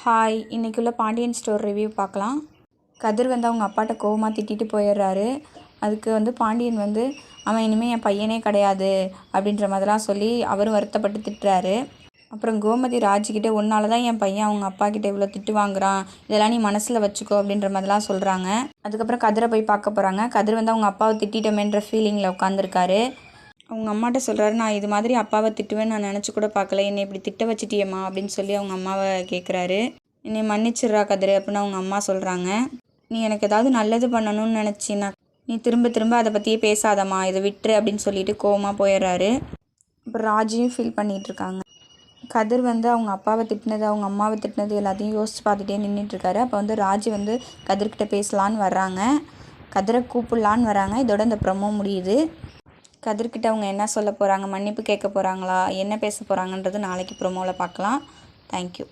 Hi, இன்றைக்குள்ள Pandian store review பார்க்கலாம். கதிர் வந்து அவங்க அப்பாட்ட கோவமாக திட்டிட்டு போயிடுறாரு. அதுக்கு பாண்டியன் அவன் இனிமேல் என் பையனே கிடையாது அப்படின்ற மாதிரிலாம் சொல்லி அவரும் வருத்தப்பட்டு திட்டுறாரு. அப்புறம் கோமதி ராஜிக்கிட்ட உன்னால தான் என் பையன் அவங்க அப்பா கிட்ட இவ்வளோ திட்டு வாங்குறான், இதெல்லாம் நீ மனசில் வச்சுக்கோ அப்படின்ற மாதிரிலாம் சொல்கிறாங்க. அதுக்கப்புறம் கதிரை போய் பார்க்க போகிறாங்க. கதிர் அவங்க அப்பாவை திட்டிட்டோமேன்ற ஃபீலிங்கில் உட்காந்துருக்காரு. அவங்க அம்மாட்ட சொல்கிறாரு, நான் இது மாதிரி அப்பாவை திட்டுவேன்னு நான் நினச்சி கூட பார்க்கல, என்னை இப்படி திட்ட வச்சிட்டியம்மா அப்படின்னு சொல்லி அவங்க அம்மாவை கேட்குறாரு. என்னை மன்னிச்சிட்றா கதிர் அப்படின்னு அவங்க அம்மா சொல்கிறாங்க. நீ எனக்கு ஏதாவது நல்லது பண்ணணும்னு நினச்சின்னா நீ திரும்ப திரும்ப அதை பற்றியே பேசாதம்மா, இதை விட்டுரு அப்படின்னு சொல்லிட்டு கோவமாக போயிடுறாரு. அப்புறம் ராஜியும் ஃபீல் பண்ணிகிட்ருக்காங்க. கதிர் அவங்க அப்பாவை திட்டினது அவங்க அம்மாவை திட்டினது எல்லாத்தையும் யோசிச்சு பார்த்துட்டே நின்றுட்டுருக்காரு. அப்போ ராஜி கதிர்கிட்ட பேசலான்னு வர்றாங்க. கதிரை கூப்பிடலான்னு வராங்க. இதோட இந்த ப்ரமோ முடியுது. கதிர்கிட்ட அவங்க என்ன சொல்ல போகிறாங்க, மன்னிப்பு கேட்க போகிறாங்களா, என்ன பேச போகிறாங்கன்றது நாளைக்கு ப்ரோமோவில் பார்க்கலாம். தேங்க்யூ.